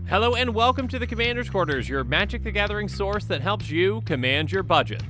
Hello and welcome to the Commander's Quarters, your Magic the Gathering source that helps you command your budget.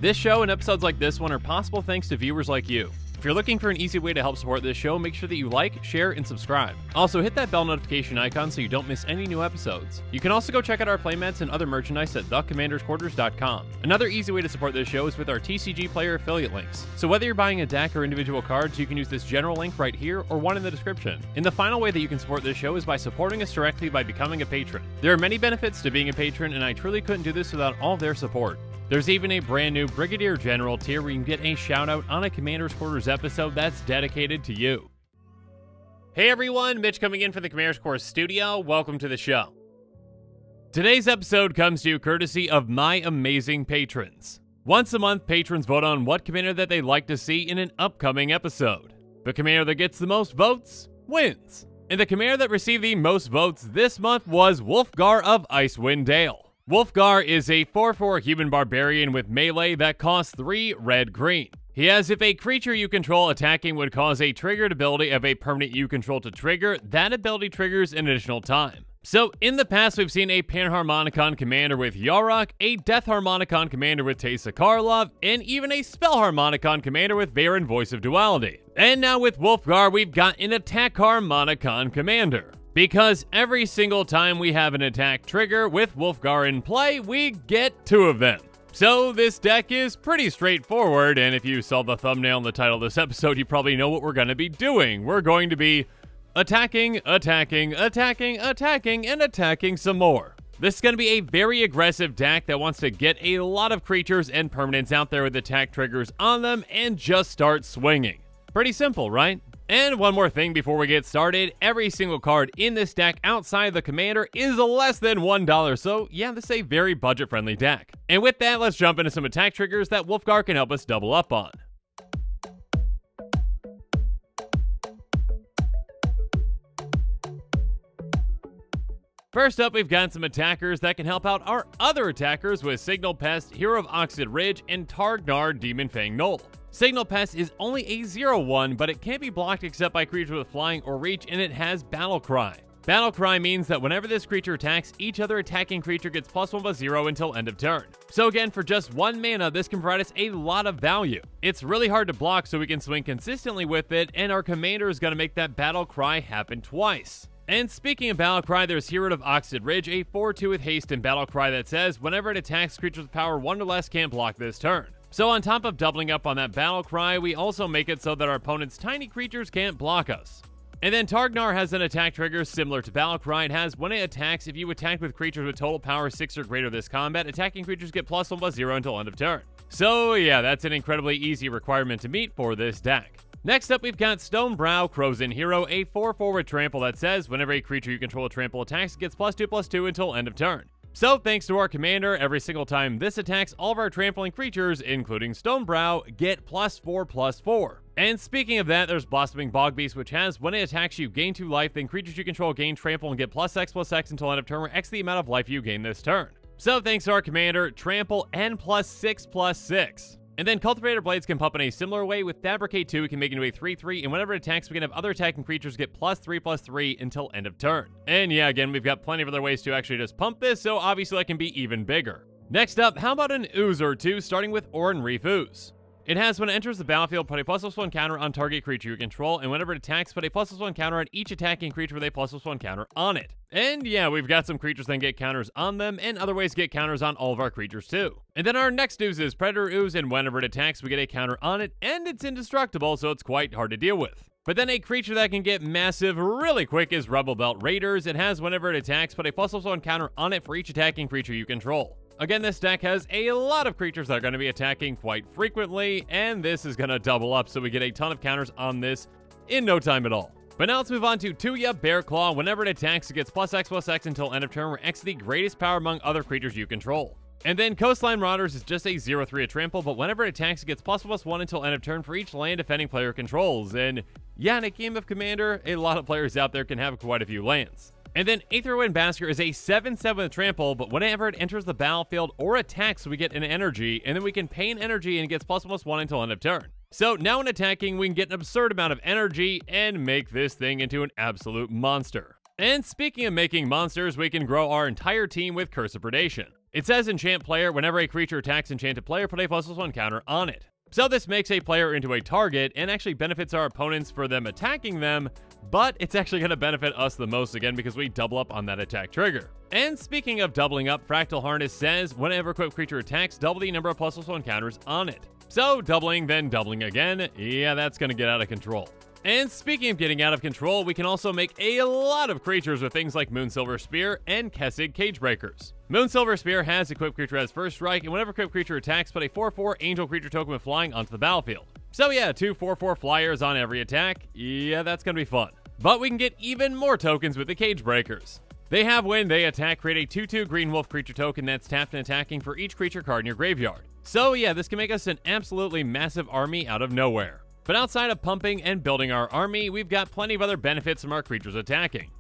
This show and episodes like this one are possible thanks to viewers like you. If you're looking for an easy way to help support this show, make sure that you like, share, and subscribe. Also, hit that bell notification icon so you don't miss any new episodes. You can also go check out our playmats and other merchandise at thecommandersquarters.com. Another easy way to support this show is with our TCG player affiliate links. So whether you're buying a deck or individual cards, you can use this general link right here or one in the description. And the final way that you can support this show is by supporting us directly by becoming a patron. There are many benefits to being a patron, and I truly couldn't do this without all of their support. There's even a brand new Brigadier General tier where you can get a shout out on a Commander's Quarters episode that's dedicated to you. Hey everyone, Mitch coming in for the Commander's Quarters studio. Welcome to the show. Today's episode comes to you courtesy of my amazing patrons. Once a month, patrons vote on what commander that they'd like to see in an upcoming episode. The commander that gets the most votes wins. And the commander that received the most votes this month was Wulfgar of Icewind Dale. Wulfgar is a 4/4 human barbarian with melee that costs 3 red-green. He has if a creature you control attacking would cause a triggered ability of a permanent you control to trigger, that ability triggers an additional time. So in the past we've seen a Panharmonicon commander with Yarok, a Death Harmonicon commander with Teysa Karlov, and even a Spell Harmonicon commander with Varen Voice of Duality. And now with Wulfgar we've got an Attack Harmonicon commander. Because every single time we have an attack trigger with Wulfgar in play, we get 2 of them. So this deck is pretty straightforward, and if you saw the thumbnail and the title of this episode, you probably know what we're going to be doing. We're going to be attacking, attacking, attacking, attacking, and attacking some more. This is going to be a very aggressive deck that wants to get a lot of creatures and permanents out there with attack triggers on them and just start swinging. Pretty simple, right? And one more thing before we get started, every single card in this deck outside the commander is less than $1, so yeah, this is a very budget-friendly deck. And with that, let's jump into some attack triggers that Wulfgar can help us double up on. First up, we've got some attackers that can help out our other attackers with Signal Pest, Hero of Oxid Ridge, and Targnar Demon Fang Knoll. Signal Pest is only a 0/1, but it can't be blocked except by creatures with flying or reach, and it has Battle Cry. Battle Cry means that whenever this creature attacks, each other attacking creature gets +1/+0 until end of turn. So again, for just 1 mana, this can provide us a lot of value. It's really hard to block, so we can swing consistently with it, and our commander is going to make that Battle Cry happen twice. And speaking of Battle Cry, there's Hero of Oxid Ridge, a 4/2 with haste and Battle Cry that says, whenever it attacks, creatures with power 1 or less can't block this turn. So on top of doubling up on that Battle Cry, we also make it so that our opponent's tiny creatures can't block us. And then Targnar has an attack trigger similar to Battle Cry. It has, when it attacks, if you attack with creatures with total power 6 or greater this combat, attacking creatures get +1/+0 until end of turn. So yeah, that's an incredibly easy requirement to meet for this deck. Next up, we've got Stonebrow Crozin Hero, a 4/4 with trample that says, whenever a creature you control with trample attacks, it gets +2/+2 until end of turn. So thanks to our commander, every single time this attacks, all of our trampling creatures, including Stonebrow, get +4/+4. And speaking of that, there's Blossoming Bogbeast, which has, when it attacks you, gain 2 life, then creatures you control gain trample and get +X/+X until end of turn, where X the amount of life you gain this turn. So thanks to our commander, trample and +6/+6. And then Cultivator Blades can pop in a similar way. With Fabricate 2, we can make it into a 3/3, and whenever it attacks, we can have other attacking creatures get +3/+3 until end of turn. And yeah, again, we've got plenty of other ways to actually just pump this, so obviously that can be even bigger. Next up, how about an Ooze or 2, starting with Oran Reef Ooze? It has, when it enters the battlefield, put a +1/+1 counter on target creature you control, and whenever it attacks, put a +1/+1 counter on each attacking creature with a +1/+1 counter on it. And yeah, we've got some creatures that get counters on them, and other ways to get counters on all of our creatures too. And then our next Ooze is Predator Ooze, and whenever it attacks, we get a counter on it, and it's indestructible, so it's quite hard to deal with. But then a creature that can get massive really quick is Rebel Belt Raiders. It has, whenever it attacks, put a +1/+1 counter on it for each attacking creature you control. Again, this deck has a lot of creatures that are going to be attacking quite frequently, and this is going to double up, so we get a ton of counters on this in no time at all. But now let's move on to Tuya Bearclaw. Whenever it attacks, it gets +X/+X until end of turn, where X is the greatest power among other creatures you control. And then Coastline Marauders is just a 0/3 at trample, but whenever it attacks, it gets +1/+1 until end of turn for each land defending player controls. And yeah, in a game of Commander, a lot of players out there can have quite a few lands. And then Aetherwind Basker is a 7/7 with trample, but whenever it enters the battlefield or attacks, we get an energy, and then we can pay an energy and it gets +1/+1 until end of turn. So now when attacking, we can get an absurd amount of energy and make this thing into an absolute monster. And speaking of making monsters, we can grow our entire team with Curse of Predation. It says enchant player, whenever a creature attacks enchanted player, put a +1 counter on it. So this makes a player into a target and actually benefits our opponents for them attacking them, but it's actually going to benefit us the most again because we double up on that attack trigger. And speaking of doubling up, Fractal Harness says whenever equipped creature attacks, double the number of +1 counters on it. So doubling, then doubling again, yeah, that's going to get out of control. And speaking of getting out of control, we can also make a lot of creatures with things like Moonsilver Spear and Kessig Cagebreakers. Moonsilver Spear has equipped creature as first strike, and whenever equipped creature attacks, put a 4/4 angel creature token with flying onto the battlefield. So yeah, 2 4/4 flyers on every attack, yeah, that's gonna be fun. But we can get even more tokens with the Cagebreakers. They have when they attack, create a 2/2 green wolf creature token that's tapped and attacking for each creature card in your graveyard. So yeah, this can make us an absolutely massive army out of nowhere. But outside of pumping and building our army, we've got plenty of other benefits from our creatures attacking.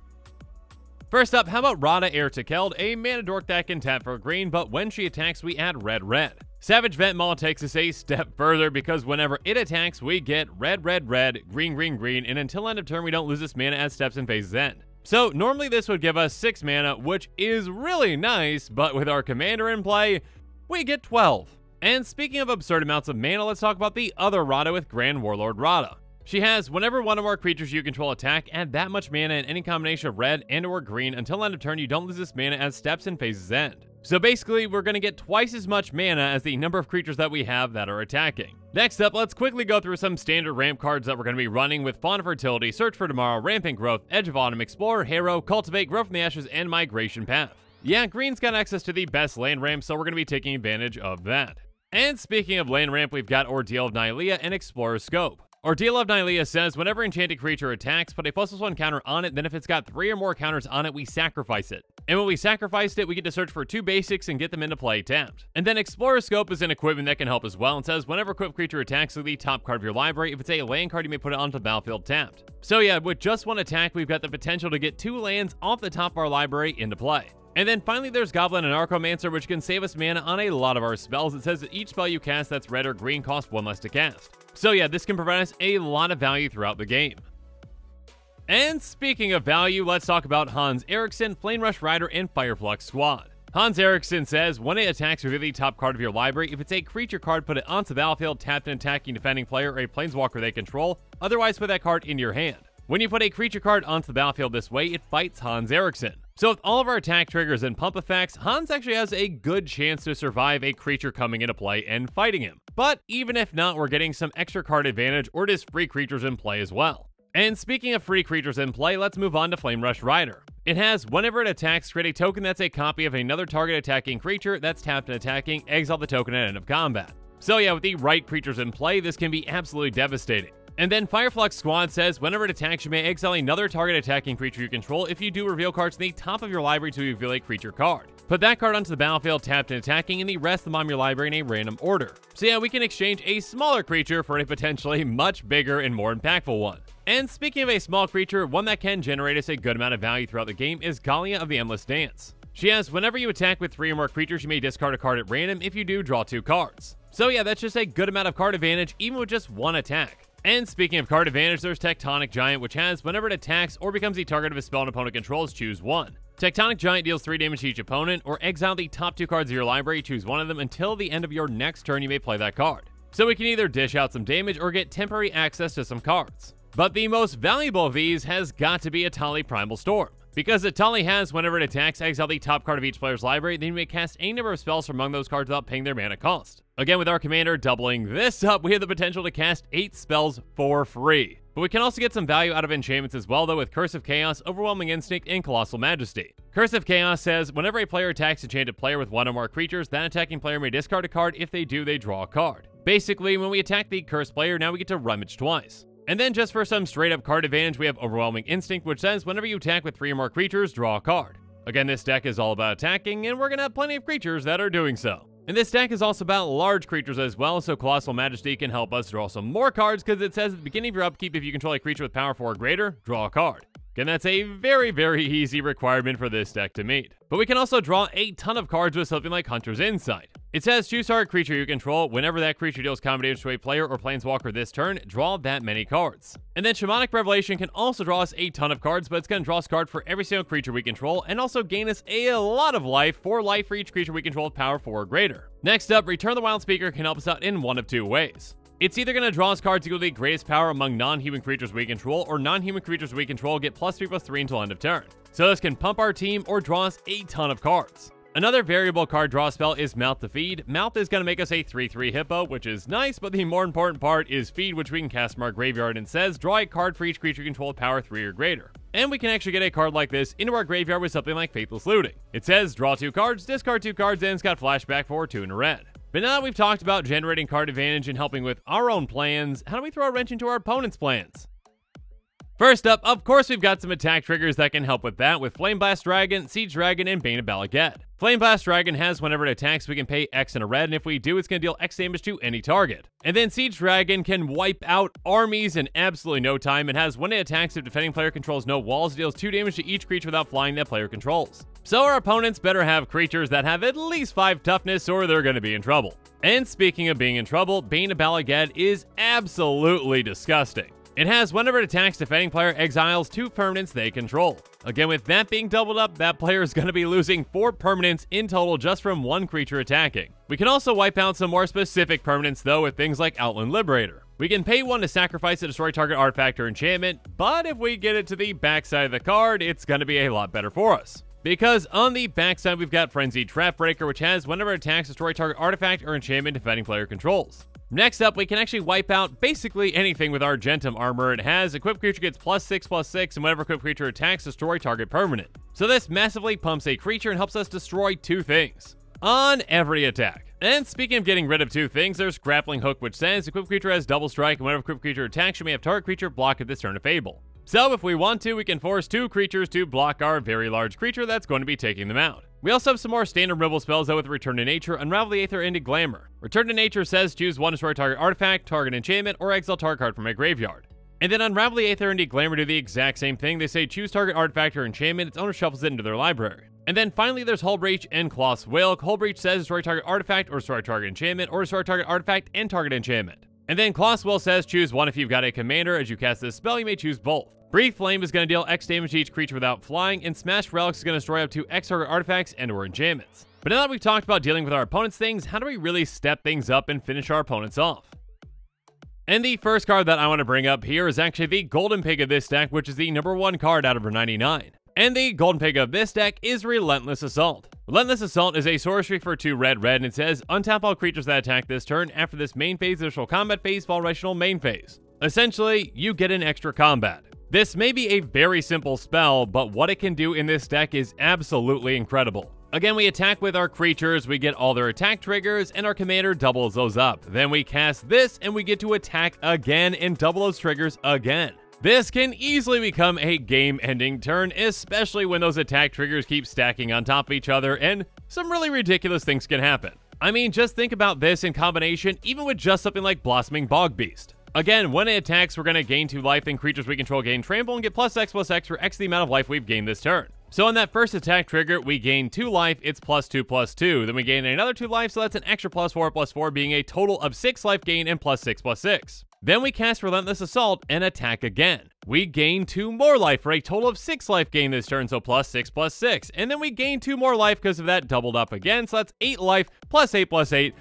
First up, how about Rada Heir to Keld, a mana dork that can tap for green, but when she attacks, we add red. Savage Vent Maw takes us a step further because whenever it attacks, we get red, green, and until end of turn, we don't lose this mana as steps and phases end. So normally this would give us 6 mana, which is really nice, but with our commander in play, we get 12. And speaking of absurd amounts of mana, let's talk about the other Rada with Grand Warlord Rada. She has, whenever one of our creatures you control attack, add that much mana in any combination of red and or green until end of turn you don't lose this mana as steps and phases end. So basically, we're going to get twice as much mana as the number of creatures that we have that are attacking. Next up, let's quickly go through some standard ramp cards that we're going to be running with Fawn of Fertility, Search for Tomorrow, Rampant Growth, Edge of Autumn, Explorer, Harrow, Cultivate, Grow from the Ashes, and Migration Path. Yeah, green's got access to the best land ramp, so we're going to be taking advantage of that. And speaking of land ramp, we've got Ordeal of Nylea and Explorer Scope. Ordeal of Nylea says, whenever enchanted creature attacks, put a +1 counter on it, then if it's got 3 or more counters on it, we sacrifice it. And when we sacrificed it, we get to search for 2 basics and get them into play tapped. And then Explorer Scope is an equipment that can help as well and says, whenever equipped creature attacks, look at the top card of your library. If it's a land card, you may put it onto the battlefield tapped. So yeah, with just one attack, we've got the potential to get 2 lands off the top of our library into play. And then finally there's Goblin and Archomancer, which can save us mana on a lot of our spells. It says that each spell you cast that's red or green costs 1 less to cast. So yeah, this can provide us a lot of value throughout the game. And speaking of value, let's talk about Hans Eriksson, Flame Rush Rider, and Fireflux Squad. Hans Eriksson says, when it attacks, reveal the top card of your library. If it's a creature card, put it onto the battlefield, tapped and attacking defending player or a planeswalker they control. Otherwise, put that card in your hand. When you put a creature card onto the battlefield this way, it fights Hans Eriksson. So with all of our attack triggers and pump effects, Hans actually has a good chance to survive a creature coming into play and fighting him. But even if not, we're getting some extra card advantage or just free creatures in play as well. And speaking of free creatures in play, let's move on to Flame Rush Rider. It has, whenever it attacks, create a token that's a copy of another target attacking creature that's tapped and attacking, exile the token at end of combat. So yeah, with the right creatures in play, this can be absolutely devastating. And then Fireflux Squad says, whenever it attacks, you may exile another target attacking creature you control. If you do, reveal cards in the top of your library to reveal a creature card. Put that card onto the battlefield tapped and attacking, and the rest of them on your library in a random order. So yeah, we can exchange a smaller creature for a potentially much bigger and more impactful one. And speaking of a small creature, one that can generate us a good amount of value throughout the game is Galia of the Endless Dance. She has, whenever you attack with 3 or more creatures, you may discard a card at random. If you do, draw 2 cards. So yeah, that's just a good amount of card advantage, even with just 1 attack. And speaking of card advantage, there's Tectonic Giant, which has, whenever it attacks or becomes the target of a spell an opponent controls, choose 1. Tectonic Giant deals 3 damage to each opponent, or exile the top 2 cards of your library, choose 1 of them. Until the end of your next turn, you may play that card. So we can either dish out some damage or get temporary access to some cards. But the most valuable of these has got to be Atali Primal Storm. Because Atali has, whenever it attacks, exile the top card of each player's library, then you may cast any number of spells from among those cards without paying their mana cost. Again, with our commander doubling this up, we have the potential to cast 8 spells for free. But we can also get some value out of enchantments as well, though, with Curse of Chaos, Overwhelming Instinct, and Colossal Majesty. Curse of Chaos says, whenever a player attacks enchanted player with 1 or more creatures, that attacking player may discard a card. If they do, they draw a card. Basically, when we attack the cursed player, now we get to rummage twice. And then just for some straight up card advantage, we have Overwhelming Instinct, which says whenever you attack with 3 or more creatures, draw a card. Again, this deck is all about attacking, and we're going to have plenty of creatures that are doing so. And this deck is also about large creatures as well, so Colossal Majesty can help us draw some more cards, because it says at the beginning of your upkeep, if you control a creature with power 4 or greater, draw a card. Again, that's a very, very easy requirement for this deck to meet. But we can also draw a ton of cards with something like Hunter's Insight. It says choose target creature you control. Whenever that creature deals combat damage to a player or planeswalker this turn, draw that many cards. And then Shamanic Revelation can also draw us a ton of cards, but it's going to draw us a card for every single creature we control, and also gain us a lot of life, 4 life for each creature we control with power 4 or greater. Next up, Return the Wild Speaker can help us out in one of 2 ways. It's either going to draw us cards equal to the greatest power among non-human creatures we control, or non-human creatures we control get +3/+3 until end of turn. So this can pump our team or draw us a ton of cards. Another variable card draw spell is Mouth to Feed. Mouth is going to make us a 3/3 hippo, which is nice, but the more important part is Feed, which we can cast from our graveyard, and says draw a card for each creature you control with power 3 or greater. And we can actually get a card like this into our graveyard with something like Faithless Looting. It says draw 2 cards, discard 2 cards, and it's got flashback for 2 in a red. But now that we've talked about generating card advantage and helping with our own plans, how do we throw a wrench into our opponent's plans? First up, of course, we've got some attack triggers that can help with that, with Flame Blast Dragon, Siege Dragon, and Bane of Bala Ged. Flame Blast Dragon has whenever it attacks, we can pay X in a red, and if we do, it's going to deal X damage to any target. And then Siege Dragon can wipe out armies in absolutely no time. It has when it attacks, if defending player controls no walls, it deals 2 damage to each creature without flying that player controls. So our opponents better have creatures that have at least 5 toughness, or they're going to be in trouble. And speaking of being in trouble, Bane of Bala Ged is absolutely disgusting. It has whenever it attacks, defending player exiles 2 permanents they control. Again, with that being doubled up, that player is going to be losing 4 permanents in total just from 1 creature attacking. We can also wipe out some more specific permanents though with things like Outland Liberator. We can pay 1 to sacrifice to destroy target artifact or enchantment, but if we get it to the backside of the card, it's going to be a lot better for us. Because on the backside, we've got Frenzied Trapbreaker, which has whenever it attacks, destroy target artifact or enchantment defending player controls. Next up, we can actually wipe out basically anything with our Argentum armor. It has equipped creature gets +6/+6, and whenever equipped creature attacks, destroy target permanent. So this massively pumps a creature and helps us destroy 2 things on every attack. And speaking of getting rid of 2 things, there's Grappling Hook, which says equipped creature has double strike, and whenever equipped creature attacks, you may have target creature block at this turn of Fable. So if we want to, we can force 2 creatures to block our very large creature that's going to be taking them out. We also have some more standard removal spells though with Return to Nature, Unravel the Aether, and Glamour. Return to Nature says choose 1 destroy target artifact, target enchantment, or exile target card from my graveyard. And then Unravel the Aether and Glamour do the exact same thing. They say choose target artifact or enchantment, its owner shuffles it into their library. And then finally there's Hull Breach and Cloth's Whale. Hull Breach says destroy target artifact or destroy target enchantment, or destroy target artifact and target enchantment. And then Cloth's Whale says choose 1 if you've got a commander. As you cast this spell, you may choose both. Breathe Flame is going to deal X damage to each creature without flying, and Smash Relics is going to destroy up to X target artifacts and or enchantments. But now that we've talked about dealing with our opponent's things, how do we really step things up and finish our opponents off? And the first card that I want to bring up here is actually the Golden Pig of this deck, which is the #1 card out of our 99. And the Golden Pig of this deck is Relentless Assault. Relentless Assault is a sorcery for 2 red, and it says untap all creatures that attack this turn. After this main phase, additional combat phase, fall rational main phase. Essentially, you get an extra combat. This may be a very simple spell, but what it can do in this deck is absolutely incredible. Again, we attack with our creatures, we get all their attack triggers, and our commander doubles those up. Then we cast this, and we get to attack again and double those triggers again. This can easily become a game-ending turn, especially when those attack triggers keep stacking on top of each other, and some really ridiculous things can happen. I mean, just think about this in combination, even with just something like Blossoming Bog Beast. Again, when it attacks, we're going to gain 2 life, then creatures we control gain trample and get +X/+X for X the amount of life we've gained this turn. So on that first attack trigger, we gain 2 life, it's +2/+2. Then we gain another 2 life, so that's an extra +4/+4, being a total of 6 life gain and +6/+6. Then we cast Relentless Assault and attack again. We gain 2 more life for a total of 6 life gain this turn, so +6/+6. And then we gain 2 more life because of that doubled up again, so that's 8 life, +8/+8.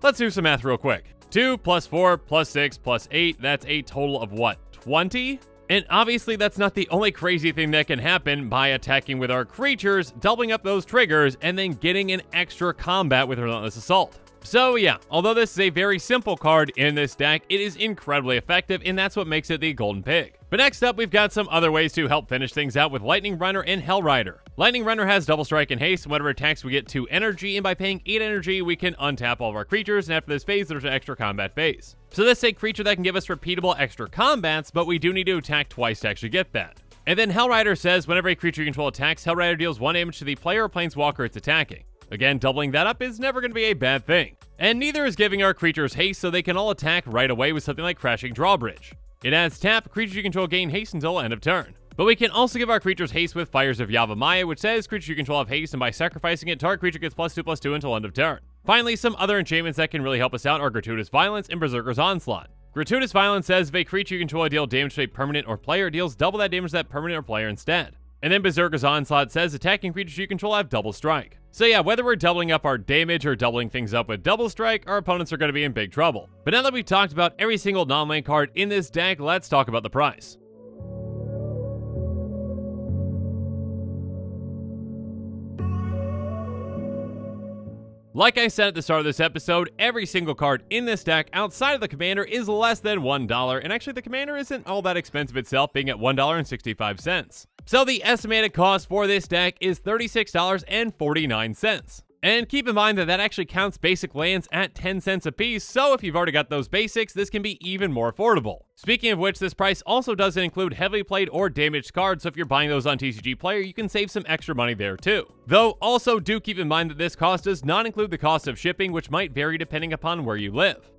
Let's do some math real quick. 2 + 4 + 6 + 8, that's a total of what, 20? And obviously that's not the only crazy thing that can happen by attacking with our creatures, doubling up those triggers, and then getting an extra combat with Relentless Assault. So yeah, although this is a very simple card in this deck, it is incredibly effective, and that's what makes it the Golden Pig. But next up, we've got some other ways to help finish things out with Lightning Runner and Hell Rider. Lightning Runner has double strike and haste, and whenever it attacks we get 2 energy, and by paying 8 energy we can untap all of our creatures, and after this phase there's an extra combat phase. So this is a creature that can give us repeatable extra combats, but we do need to attack twice to actually get that. And then Hell Rider says whenever a creature you control attacks, Hell Rider deals 1 damage to the player or planeswalker it's attacking. Again, doubling that up is never going to be a bad thing. And neither is giving our creatures haste, so they can all attack right away with something like Crashing Drawbridge. It adds tap, creatures you control gain haste until end of turn. But we can also give our creatures haste with Fires of Yavimaya, which says creatures you control have haste, and by sacrificing it, target creature gets +2/+2 until end of turn. Finally, some other enchantments that can really help us out are Gratuitous Violence and Berserker's Onslaught. Gratuitous Violence says if a creature you control deal damage to a permanent or player, deals double that damage to that permanent or player instead. And then Berserker's Onslaught says attacking creatures you control have double strike. So yeah, whether we're doubling up our damage or doubling things up with double strike, our opponents are going to be in big trouble. But now that we've talked about every single non-land card in this deck, let's talk about the price. Like I said at the start of this episode, every single card in this deck outside of the commander is less than $1, and actually the commander isn't all that expensive itself, being at $1.65. So the estimated cost for this deck is $36.49. And keep in mind that that actually counts basic lands at 10 cents a piece, so if you've already got those basics, this can be even more affordable. Speaking of which, this price also doesn't include heavily played or damaged cards, so if you're buying those on TCG Player, you can save some extra money there too. Though, also do keep in mind that this cost does not include the cost of shipping, which might vary depending upon where you live.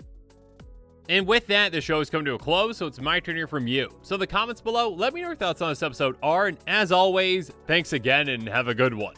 And with that, the show is coming to a close, so it's my turn to hear from you. So the comments below, let me know your thoughts on this episode are, and as always, thanks again and have a good one.